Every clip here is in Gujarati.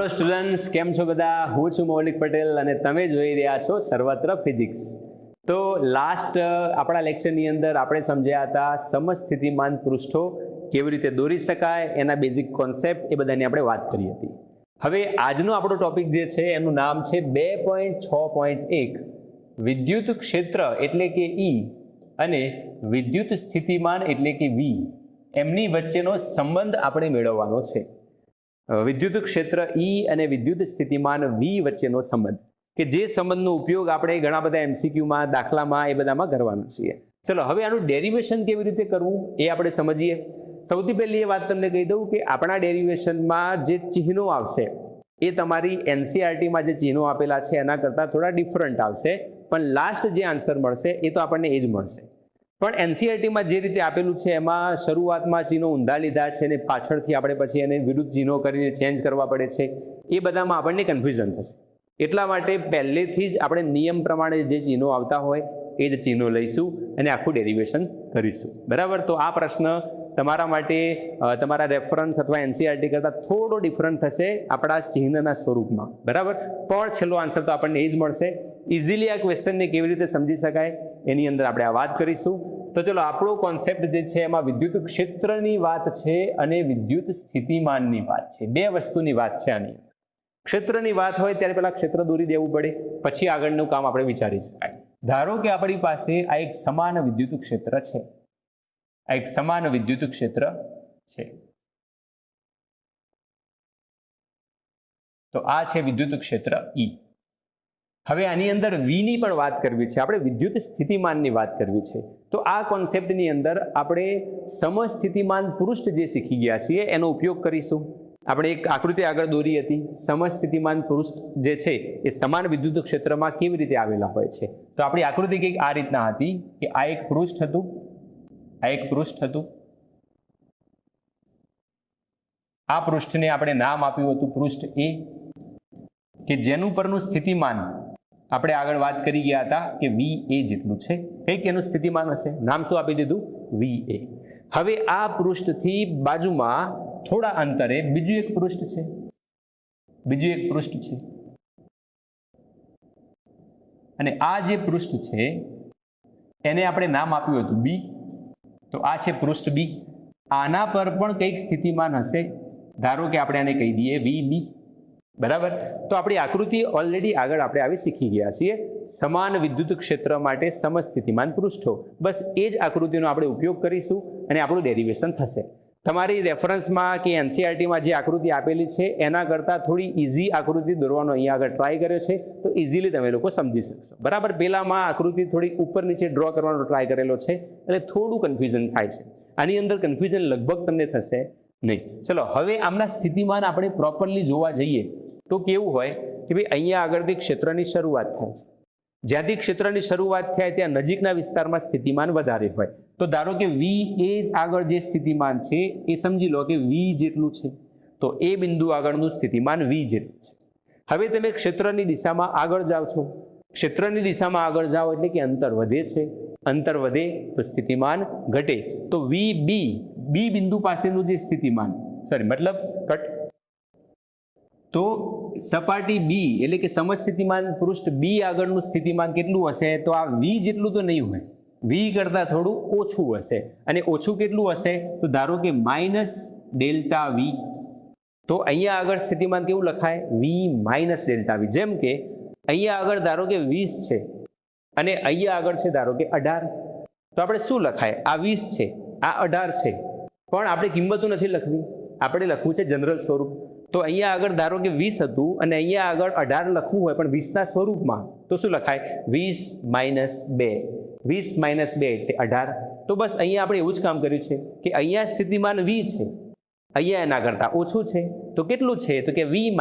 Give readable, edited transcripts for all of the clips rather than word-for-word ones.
હેલો સ્ટુડન્ટ્સ, કેમ છો બધા? હું છું મૌલિક પટેલ અને તમે જોઈ રહ્યા છો સર્વત્ર ફિઝિક્સ. તો લાસ્ટ આપણા લેક્ચરની અંદર આપણે સમજ્યા હતા સમસ્થિતિમાન પૃષ્ઠો કેવી રીતે દોરી શકાય, એના બેઝિક કોન્સેપ્ટ એ બધાની આપણે વાત કરી હતી. હવે આજનો આપણો ટોપિક જે છે એનું નામ છે 2.6.1 વિદ્યુત ક્ષેત્ર એટલે કે E અને વિદ્યુત સ્થિતિમાન એટલે કે V એમની વચ્ચેનો સંબંધ આપણે મેળવવાનો છે. વિદ્યુત ક્ષેત્ર E અને વિદ્યુત સ્થિતિમાન V વચ્ચેનો સંબંધ કે જે સંબંધનો ઉપયોગ આપણે ઘણા બધા MCQમાં, દાખલામાં એ બધામાં કરવાનો છીએ. ચલો હવે આનું ડેરિવેશન કેવી રીતે કરવું એ આપણે સમજીએ. સૌથી પહેલી એ વાત તમને કહી દઉં કે આપણા ડેરિવેશનમાં જે ચિહ્નો આવશે એ તમારી NCERTમાં જે ચિહ્નો આપેલા છે એના કરતાં થોડા ડિફરન્ટ આવશે, પણ લાસ્ટ જે આન્સર મળશે એ તો આપણને એ જ મળશે. પણ NCERTમાં જે રીતે આપેલું છે એમાં શરૂઆતમાં ચિહ્નો ઊંધા લીધા છે અને પાછળથી આપણે પછી એને વિરુદ્ધ ચિહ્નો કરીને ચેન્જ કરવા પડે છે. એ બધામાં આપણને કન્ફ્યુઝન થશે. એટલા માટે પહેલેથી જ આપણે નિયમ પ્રમાણે જે ચિહ્નો આવતા હોય એ જ ચિહ્નો લઈશું અને આખું ડેરિવેશન કરીશું. બરાબર? તો આ પ્રશ્ન તમારા માટે તમારા રેફરન્સ અથવા NCERT કરતાં થોડો ડિફરન્ટ થશે આપણા ચિહ્નના સ્વરૂપમાં. બરાબર? પણ છેલ્લો આન્સર તો આપણને એ જ મળશે. ઇઝીલી આ ક્વેશ્ચનને કેવી રીતે સમજી શકાય એની અંદર આપણે આ વાત કરીશું. તો ચલો, આપણો કોન્સેપ્ટ જે છે એમાં વિદ્યુત ક્ષેત્રની વાત છે અને વિદ્યુત સ્થિતિમાનની વાત છે. બે વસ્તુની વાત છે આની. ક્ષેત્રની વાત હોય ત્યારે પહેલા ક્ષેત્ર દોરી દેવું પડે, પછી આગળનું કામ આપણે વિચારી શકાય. ધારો કે આપણી પાસે આ એક સમાન વિદ્યુત ક્ષેત્ર છે. આ એક સમાન વિદ્યુત ક્ષેત્ર છે. તો આ છે વિદ્યુત ક્ષેત્ર E. હવે આની અંદર V ની પણ વાત કરવી છે, આપણે વિદ્યુત સ્થિતિમાનની વાત કરવી છે. તો આ કોન્સેપ્ટની અંદર આપણે સમસ્થિતિમાન પૃષ્ઠ જે શીખી ગયા છીએ એનો ઉપયોગ કરીશું. આપણે એક આકૃતિ આગળ દોરી હતી. સમસ્થિતિમાન પૃષ્ઠ જે છે એ સમાન વિદ્યુત ક્ષેત્રમાં કેવી રીતે આવેલા હોય છે. તો આપણી આકૃતિ કંઈક આ રીતના હતી કે આ એક પૃષ્ઠ હતું, આ એક પૃષ્ઠ હતું. આ પૃષ્ઠને આપણે નામ આપ્યું હતું પૃષ્ઠ A, કે જેનું પરનું સ્થિતિમાન આપણે આગળ વાત કરી ગયા હતા કે VA જેટલું છે. કંઈક એનું સ્થિતિમાન હશે, નામ શું આપી દીધું? VA. હવે આ પૃષ્ઠથી બાજુમાં થોડા અંતરે બીજું એક પૃષ્ઠ છે, બીજું એક પૃષ્ઠ છે. અને આ જે પૃષ્ઠ છે એને આપણે નામ આપ્યું હતું B. તો આ છે પૃષ્ઠ B. આના પર પણ કંઈક સ્થિતિમાન હશે. ધારો કે આપણે આને કહી દઈએ VB. બરાબર? તો આપણી આકૃતિ ઓલરેડી આગળ આપણે આવી શીખી ગયા છીએ. સમાન વિદ્યુત ક્ષેત્ર માટે સમસ્થિતિમાન પૃષ્ઠો. બસ એ જ આકૃતિનો આપણે ઉપયોગ કરીશું અને આપણું ડેરિવેશન થશે. તમારી રેફરન્સમાં કે NCERTમાં જે આકૃતિ આપેલી છે એના કરતાં થોડી ઇઝી આકૃતિ દોરવાનો અહીંયા આગળ ટ્રાય કર્યો છે, તો ઇઝીલી તમે લોકો સમજી શકશો. બરાબર? પહેલામાં આકૃતિ થોડી ઉપર નીચે ડ્રો કરવાનો ટ્રાય કરેલો છે એટલે થોડું કન્ફ્યુઝન થાય છે. આની અંદર કન્ફ્યુઝન લગભગ તમને થશે નહીં. ચલો, હવે આમના સ્થિતિમાન આપણે પ્રોપરલી જોવા જઈએ તો કેવું હોય કે ભાઈ અહીંયા આગળથી ક્ષેત્રની શરૂઆત થાય છે. જ્યાંથી ક્ષેત્રની શરૂઆત થાય ત્યાં નજીકના વિસ્તારમાં સ્થિતિમાન વધારે હોય. તો ધારો કે V એ આગળ જે સ્થિતિમાન છે એ સમજી લો કે V જેટલું છે. તો એ બિંદુ આગળનું સ્થિતિમાન V જેટલું છે. હવે તમે ક્ષેત્રની દિશામાં આગળ જાઓ છો. ક્ષેત્રની દિશામાં આગળ જાઓ એટલે કે અંતર વધે છે. અંતર વધે તો સ્થિતિમાન ઘટે. તો VB, B બિંદુ પાસેનું જે સ્થિતિમાન, મતલબ કટ, તો સપાટી B એટલે કે સમસ્થિતિમાન પૃષ્ઠ B આગળનું સ્થિતિમાન કેટલું હશે? તો આ V જેટલું તો નહીં હોય, V કરતાં થોડું ઓછું હશે. અને ઓછું કેટલું હશે? તો ધારો કે -ΔV. તો અહીંયા આગળ સ્થિતિમાન કેવું લખાય? V -ΔV. જેમ કે અહીંયા આગળ ધારો કે 20 છે અને અહીંયા આગળ છે ધારો કે 18. તો આપણે શું લખાય? આ 20 છે, આ 18 છે, પણ આપણે કિંમતો નથી લખવી, આપણે લખવું છે જનરલ સ્વરૂપ. તો અહીંયા આગળ ધારો કે 20 હતું અને અહીંયા આગળ 18 લખવું હોય પણ 20ના સ્વરૂપમાં, તો શું લખાય? 20 - 2. 20 - 2 એટલે 18. તો બસ અહીંયા આપણે એવું જ કામ કર્યું છે કે અહીંયા સ્થિતિમાન V છે, અહીંયા એના કરતાં ઓછું છે. તો કેટલું છે? તો કે V -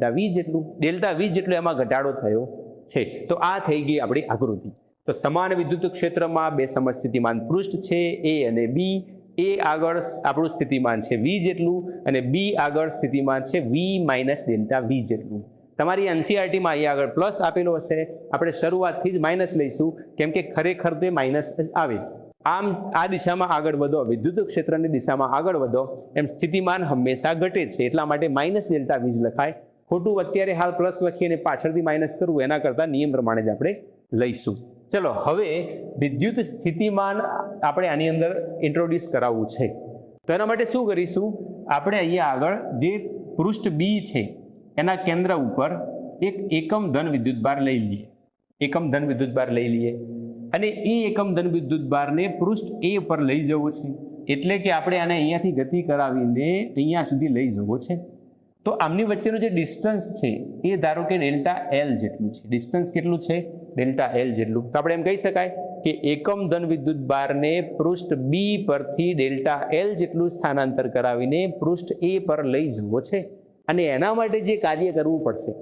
ΔV જેટલું. ΔV જેટલો એમાં ઘટાડો થયો છે. તો આ થઈ ગઈ આપણી આકૃતિ. તો સમાન વિદ્યુત ક્ષેત્રમાં બે સમસ્થિતિમાન પૃષ્ઠ છે A અને B. A આગળ આપણું સ્થિતિમાન છે V જેટલું અને B આગળ સ્થિતિમાન છે V - ΔV જેટલું. તમારી NCERTમાં અહીંયા આગળ પ્લસ આપેલો હશે, આપણે શરૂઆતથી જ માઇનસ લઈશું કેમ કે ખરેખર તો માઇનસ જ આવે. આમ આ દિશામાં આગળ વધો, વિદ્યુત ક્ષેત્રની દિશામાં આગળ વધો એમ સ્થિતિમાન હંમેશા ઘટે છે, એટલા માટે -ΔV લખાય. ખોટું અત્યારે હાલ પ્લસ લખીને પાછળથી માઇનસ કરવું એના કરતાં નિયમ પ્રમાણે જ આપણે લઈશું. ચલો હવે વિદ્યુત સ્થિતિમાન આપણે આની અંદર ઇન્ટ્રોડ્યુસ કરાવવું છે. તો એના માટે શું કરીશું, આપણે અહીંયા આગળ જે પૃષ્ઠ બી છે એના કેન્દ્ર ઉપર એક એકમ ધન વિદ્યુતભાર લઈ લઈએ. એકમ ધન વિદ્યુતભાર લઈ લઈએ અને એ એકમ ધન વિદ્યુતભારને પૃષ્ઠ એ પર લઈ જવો છે. એટલે કે આપણે આને અહીંયાથી ગતિ કરાવીને અહીંયા સુધી લઈ જવો છે. તો આમની વચ્ચેનું જે ડિસ્ટન્સ છે એ ધારો કે ડેલ્ટા એલ જેટલું છે. ડિસ્ટન્સ કેટલું છે? ડેલ્ટા એલ જેટલું. તો આપણે એમ કહી શકાય કે એકમ ધન વિદ્યુતભારને પૃષ્ઠ બી પરથી ડેલ્ટા એલ જેટલું સ્થાનાંતર કરાવીને પૃષ્ઠ એ પર લઈ જવો છે. અને એના માટે જે કાર્ય કરવું પડશે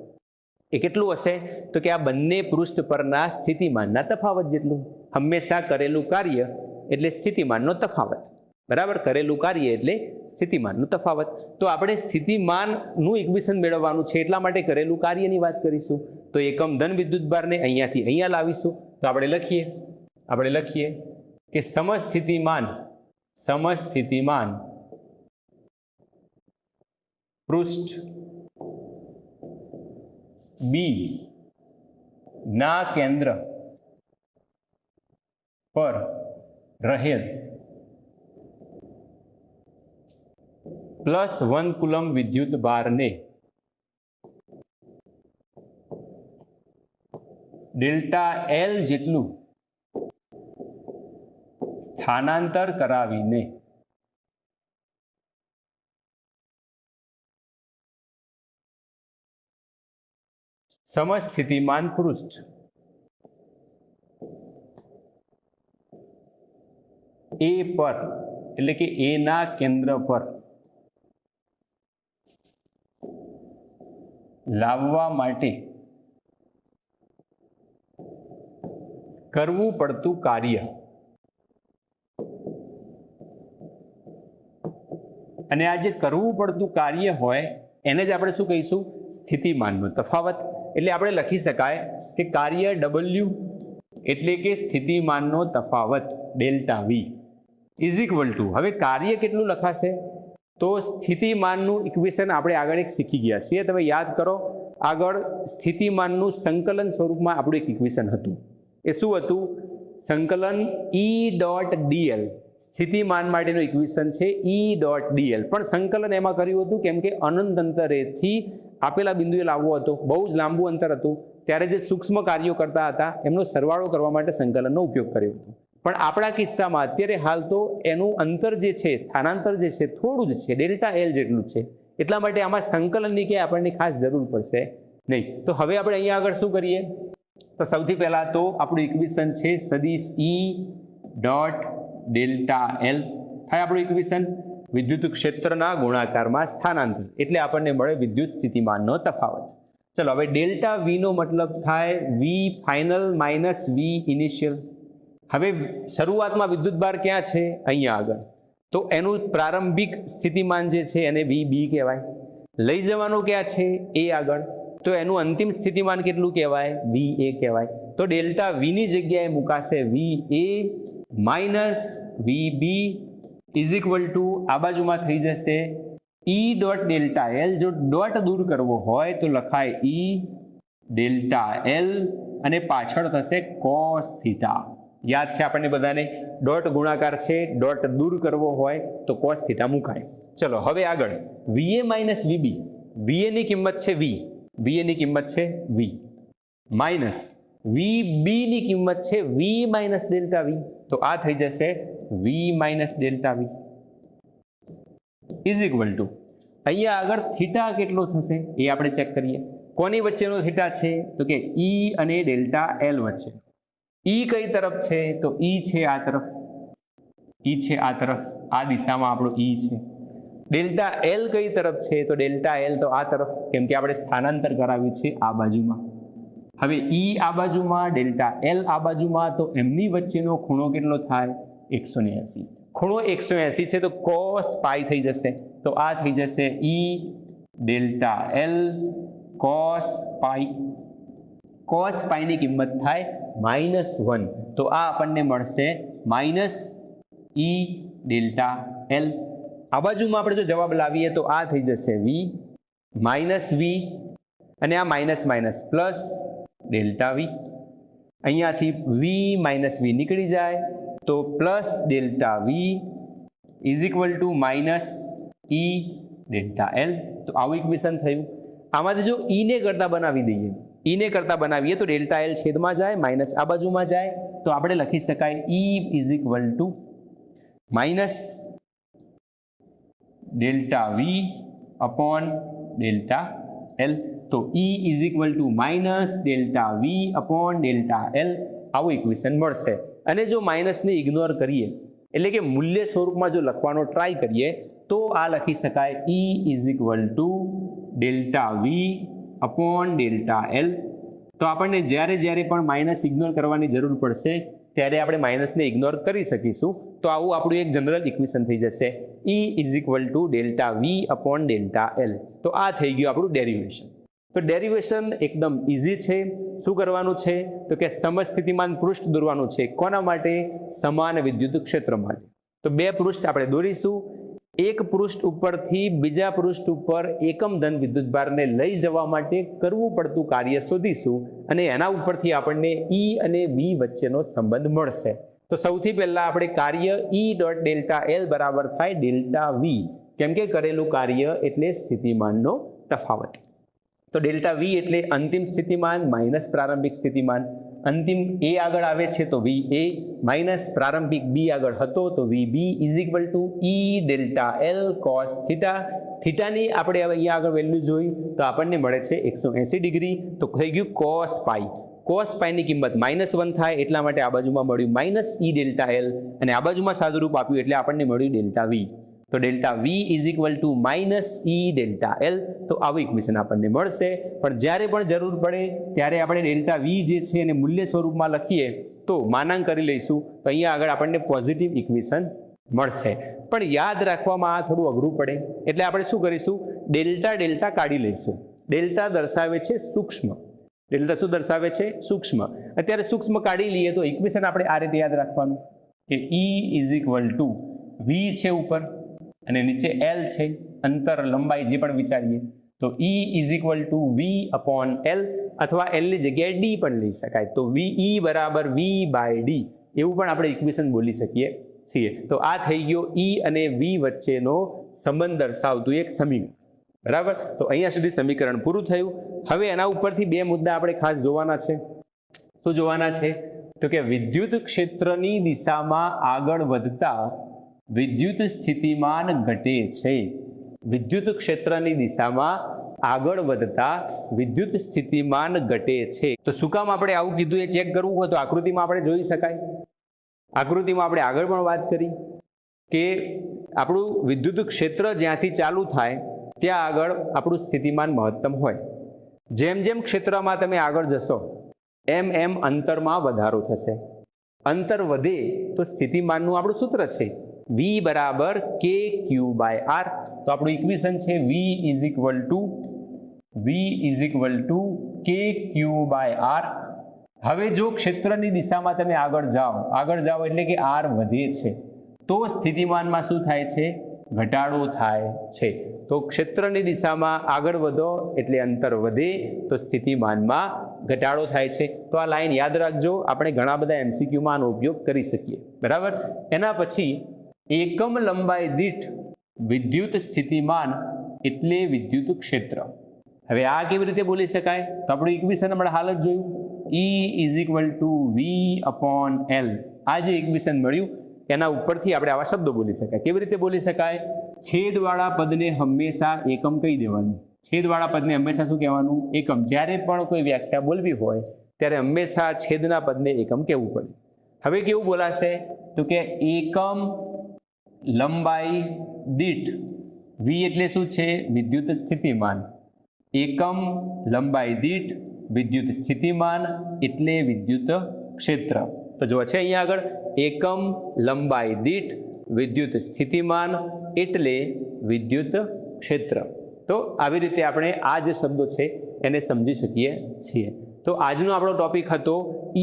એ કેટલું હશે? તો કે આ બંને પૃષ્ઠ પરના સ્થિતિમાનના તફાવત જેટલું. હંમેશા કરેલું કાર્ય એટલે સ્થિતિમાનનો તફાવત. બરાબર, કરેલું કાર્ય એટલે સ્થિતિમાનનો તફાવત. તો આપણે સ્થિતિમાનનું ઇક્વેશન મેળવવાનું છે એટલા માટે કરેલું કાર્યની વાત કરીશું. તો એકમ ધન વિદ્યુતભારને અહીંયાથી અહીંયા લાવીશું. તો આપણે લખીએ કે સમસ્થિતિમાન પૃષ્ઠ બી ના કેન્દ્ર પર રહેલ +1 કુલમ વિદ્યુત ભારને ડેલ્ટા એલ જેટલું સ્થાનાંતર કરાવીને સમસ્થિતિમાન પૃષ્ઠ એ પર એટલે કે એ ના કેન્દ્ર પર લાવવા માટે કરવું પડતું કાર્ય. અને આ જે કરવું પડતું કાર્ય હોય એને જ આપણે શું કહીશું? સ્થિતિમાનનો તફાવત. એટલે આપણે લખી શકાય કે કાર્ય W એટલે કે સ્થિતિમાનનો તફાવત delta V is equal two, હવે કાર્ય કેટલું લખાશે? તો સ્થિતિમાનનું ઇક્વેશન આપણે આગળ એક શીખી ગયા છીએ. તમે યાદ કરો, આગળ સ્થિતિમાનનું સંકલન સ્વરૂપમાં આપણું એક ઇક્વેશન હતું. એ શું હતું? સંકલન E.dl. સ્થિતિમાન માટેનું ઇક્વેશન છે E.dl. પણ સંકલન એમાં કર્યું હતું કેમ કે અનંત અંતરેથી આપેલા બિંદુએ લાવવો હતો, બહુ જ લાંબુ અંતર હતું. ત્યારે જે સૂક્ષ્મ કાર્યો કરતા હતા એમનો સરવાળો કરવા માટે સંકલનનો ઉપયોગ કર્યો હતો. પણ આપણા કિસ્સામાં અત્યારે હાલ તો એનું અંતર જે છે, સ્થાનાંતર જે છે થોડું જ છે, ડેલ્ટા એલ જેટલું છે. એટલા માટે આમાં સંકલનની કે આપણને ખાસ જરૂર પડશે નહીં. તો હવે આપણે અહીંયા આગળ શું કરીએ? તો સૌથી પહેલા તો આપણું ઇક્વેશન છે સદિશ E.ડેલ્ટા એલ થાય આપણું ઇક્વેશન. વિદ્યુત ક્ષેત્રના ગુણાકારમાં સ્થાનાંતર એટલે આપણને મળે વિદ્યુત સ્થિતિમાનનો તફાવત. ચલો હવે ડેલ્ટા V નો મતલબ થાય V final minus V initial. હવે શરૂઆતમાં વિદ્યુતભાર ક્યાં છે? અહીંયા આગળ. તો એનું પ્રારંભિક સ્થિતિમાન જે છે એને VB કહેવાય. લઈ જવાનું ક્યાં છે? એ આગળ. તો એનું અંતિમ સ્થિતિમાન કેટલું કહેવાય? VA કહેવાય. તો ડેલ્ટા V ની જગ્યાએ મુકાશે VA minus VB is equal two આ બાજુમાં થઈ જશે E.ડેલ્ટા એલ. જો ડોટ દૂર કરવો હોય તો લખાય E.ડેલ્ટા એલ અને પાછળ થશે cos થીટા. યાદ છે આપણને બધાને? ડોટ ગુણાકાર છે, ડોટ દૂર કરવો હોય તો cos થીટા મુકાય. ચલો હવે આગળ VA માઇનસ VB. VA ની કિંમત છે V, VA ની કિંમત છે V માઇનસ VB ની કિંમત છે V માઇનસ ડેલ્ટા V. તો આ થઈ જશે V minus delta V is equal two અહીંયા આગળ થીટા કેટલો થશે એ આપણે ચેક કરીએ. કોની વચ્ચેનો થીટા છે? તો કે E અને ડેલ્ટા એલ વચ્ચે. E કઈ તરફ છે? તો E છે આ તરફ, E છે આ તરફ, આ દિશામાં આપણો E છે. ડેલ્ટા એલ કઈ તરફ છે? તો ડેલ્ટા એલ તો આ તરફ, કેમ કે આપણે સ્થાનાંતર કરાવ્યું છે આ બાજુમાં. હવે E આ બાજુમાં, ડેલ્ટા એલ આ બાજુમાં, તો એમની વચ્ચેનો ખૂણો કેટલો થાય? 180. ખૂણો 180 છે તો cos પાઈ થઈ જશે. તો આ થઈ જશે E ડેલ્ટા એલ cos પાઈ. cos પાઈની કિંમત થાય -1. તો આ આપણને મળશે -E ડેલ્ટા એલ. આ બાજુમાં આપણે જો જવાબ લાવીએ તો આ થઈ જશે V માઇનસ V અને આ minus minus plus delta V. અહીંયાથી વી માઇનસ વી નીકળી જાય તો plus delta V is equal to minus E delta L. તો આવું ઇક્વેશન થયું. આમાંથી જો ઈને કરતા બનાવી દઈએ, ઈને કરતા બનાવીએ તો ડેલ્ટા એલ છેદમાં જાય, માઇનસ આ બાજુમાં જાય, તો આપણે લખી શકાય E is equal to minus delta V upon delta L. તો E is equal to minus delta V upon delta L આવું ઇક્વેશન મળશે. અને જો માઇનસને ઇગ્નોર કરીએ એટલે કે મૂલ્ય સ્વરૂપમાં જો લખવાનો ટ્રાય કરીએ તો આ લખી શકાય E is equal to delta V upon delta L. તો આપણને જ્યારે જ્યારે પણ માઇનસ ઇગ્નોર કરવાની જરૂર પડશે ત્યારે આપણે માઇનસને ઇગ્નોર કરી શકીશું. તો આવું આપણું એક જનરલ ઇક્વેશન થઈ જશે E is equal to delta V upon delta L. તો આ થઈ ગયું આપણું ડેરિવેશન. તો ડેરિવેશન એકદમ ઇઝી છે. શું કરવાનું છે તો કે સમસ્થિતિમાન પૃષ્ઠ દોરવાનું છે. કોના માટે? સમાન વિદ્યુત ક્ષેત્ર માટે. તો બે પૃષ્ઠ આપણે દોરીશું. એક પૃષ્ઠ ઉપરથી બીજા પૃષ્ઠ ઉપર એકમ ધન વિદ્યુતભારને લઈ જવા માટે કરવું પડતું કાર્ય શોધીશું અને એના ઉપરથી આપણને ઈ અને વી વચ્ચેનો સંબંધ મળશે. તો સૌથી પહેલા આપણે કાર્ય ઈ ડોટ ડેલ્ટા એલ બરાબર થાય ડેલ્ટા વી, કેમ કે કરેલું કાર્ય એટલે સ્થિતિમાનનો તફાવત. તો ડેલ્ટા વી એટલે અંતિમ સ્થિતિમાન માઇનસ પ્રારંભિક સ્થિતિમાન. અંતિમ એ આગળ આવે છે તો વી એ માઇનસ પ્રારંભિક બી આગળ હતો તો V B is equal to E delta L cos theta. થીટાની આપણે અહીંયા આગળ વેલ્યુ જોઈ તો આપણને મળે છે 180 ડિગ્રી. તો થઈ ગયું કોસ પાઈ. કોસ પાઈની કિંમત -1 થાય એટલા માટે આ બાજુમાં મળ્યું માઇનસ ઈ ડેલ્ટા એલ અને આ બાજુમાં સાદુરૂપ આપ્યું એટલે આપણને મળ્યું ડેલ્ટા વી. તો delta V is equal to minus E delta L. તો આવું ઇક્વેશન આપણને મળશે. પણ જ્યારે પણ જરૂર પડે ત્યારે આપણે ડેલ્ટા વી જે છે એને મૂલ્ય સ્વરૂપમાં લખીએ તો માનાંક કરી લઈશું તો અહીંયા આગળ આપણને પોઝિટિવ ઇક્વેશન મળશે. પણ યાદ રાખવામાં આ થોડું અઘરું પડે એટલે આપણે શું કરીશું? ડેલ્ટા ડેલ્ટા કાઢી લઈશું. ડેલ્ટા દર્શાવે છે સૂક્ષ્મ. ડેલ્ટા શું દર્શાવે છે? સૂક્ષ્મ. અત્યારે સૂક્ષ્મ કાઢી લઈએ તો ઇક્વેશન આપણે આ રીતે યાદ રાખવાનું કે ઈ ઇઝ ઇક્વલ ટુ વી છે ઉપર અને નીચે એલ છે, અંતર લંબાઈ જે પણ વિચારીએ તો E is equal to V upon L અથવા એલની જગ્યાએ ડી પણ લઈ શકાય. તો વી ઈ બરાબર વી બાય ડી એવું પણ આપણે ઇક્વેશન બોલી શકીએ છીએ. તો આ થઈ ગયો ઈ અને વી વચ્ચેનો સંબંધ દર્શાવતું એક સમીકરણ. બરાબર. તો અહીંયા સુધી સમીકરણ પૂરું થયું. હવે એના ઉપરથી બે મુદ્દા આપણે ખાસ જોવાના છે. શું જોવાના છે તો કે વિદ્યુત ક્ષેત્રની દિશામાં આગળ વધતા વિદ્યુત સ્થિતિમાન ઘટે છે. વિદ્યુત ક્ષેત્રની દિશામાં આગળ વધતા વિદ્યુત સ્થિતિમાન ઘટે છે. તો શું કામ આપણે આવું કીધું એ ચેક કરવું હોય તો આકૃતિમાં આપણે જોઈ શકાય. આકૃતિમાં આપણે આગળ પણ વાત કરી કે આપણું વિદ્યુત ક્ષેત્ર જ્યાંથી ચાલુ થાય ત્યાં આગળ આપણું સ્થિતિમાન મહત્તમ હોય. જેમ જેમ ક્ષેત્રમાં તમે આગળ જશો એમ એમ અંતરમાં વધારો થશે. અંતર વધે તો સ્થિતિમાનનું આપણું સૂત્ર છે V બરાબર કે ક્યુ બાય આર. તો આપણું ઇક્વેશન છે V ઇઝ ઇક્વલ ટુ કે ક્યુ બાય આર. હવે જો ક્ષેત્રની દિશામાં તમે આગળ જાઓ એટલે કે આર વધે છે તો સ્થિતિમાનમાં શું થાય છે? ઘટાડો થાય છે. તો ક્ષેત્રની દિશામાં આગળ વધો એટલે અંતર વધે તો સ્થિતિમાનમાં ઘટાડો થાય છે. તો આ લાઈન યાદ રાખજો. આપણે ઘણા બધા MCQમાં આનો ઉપયોગ કરી શકીએ. બરાબર. એના પછી એકમ લંબાઈ દીઠ વિદ્યુત સ્થિતિમાન એટલે વિદ્યુત ક્ષેત્ર. હવે આ કેવી રીતે બોલી શકાય? તો આપણું ઇક્વેશન આપણે હાલ જ જોયું E is equal to V upon L. આ જે ઇક્વેશન મળ્યું એના ઉપરથી આપણે આવા શબ્દો બોલી શકાય. કેવી રીતે બોલી શકાય? છેદવાળા પદને હંમેશા એકમ કહી દેવાનું. છેદવાળા પદને હંમેશા શું કહેવાનું? એકમ. જ્યારે પણ કોઈ વ્યાખ્યા બોલવી હોય ત્યારે હંમેશા છેદના પદને એકમ કહેવું પડે. હવે કેવું બોલાશે તો કે એકમ લંબાઈ દીઠ. વી એટલે શું છે? વિદ્યુત સ્થિતિમાન. એકમ લંબાઈ દીઠ વિદ્યુત સ્થિતિમાન એટલે વિદ્યુત ક્ષેત્ર. તો જો છે અહીંયા આગળ એકમ લંબાઈ દીઠ વિદ્યુત સ્થિતિમાન એટલે વિદ્યુત ક્ષેત્ર. તો આવી રીતે આપણે આ જે શબ્દો છે એને સમજી શકીએ છીએ. તો આજનો આપણો ટોપિક હતો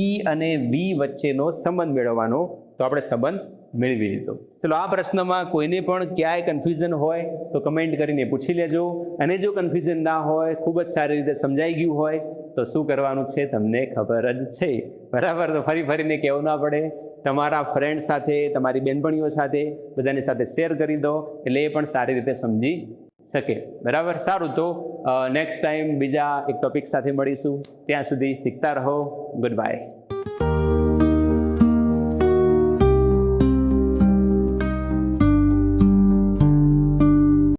ઈ અને વી વચ્ચેનો સંબંધ મેળવવાનો. તો આપણે સંબંધ મેળવી લીધો. ચલો આ પ્રશ્નમાં કોઈને પણ ક્યાંય કન્ફ્યુઝન હોય તો કમેન્ટ કરીને પૂછી લેજો, અને જો કન્ફ્યુઝન ના હોય, ખૂબ જ સારી રીતે સમજાઈ ગયું હોય તો શું કરવાનું છે તમને ખબર જ છે, બરાબર. તો ફરીને કહેવું ના પડે, તમારા ફ્રેન્ડ સાથે, તમારી બહેનપણીઓ સાથે, બધાની સાથે શેર કરી દો એટલે એ પણ સારી રીતે સમજી શકે, બરાબર. સારું, તો નેક્સ્ટ ટાઈમ બીજા એક ટોપિક સાથે મળીશું. ત્યાં સુધી શીખતા રહો. Good bye.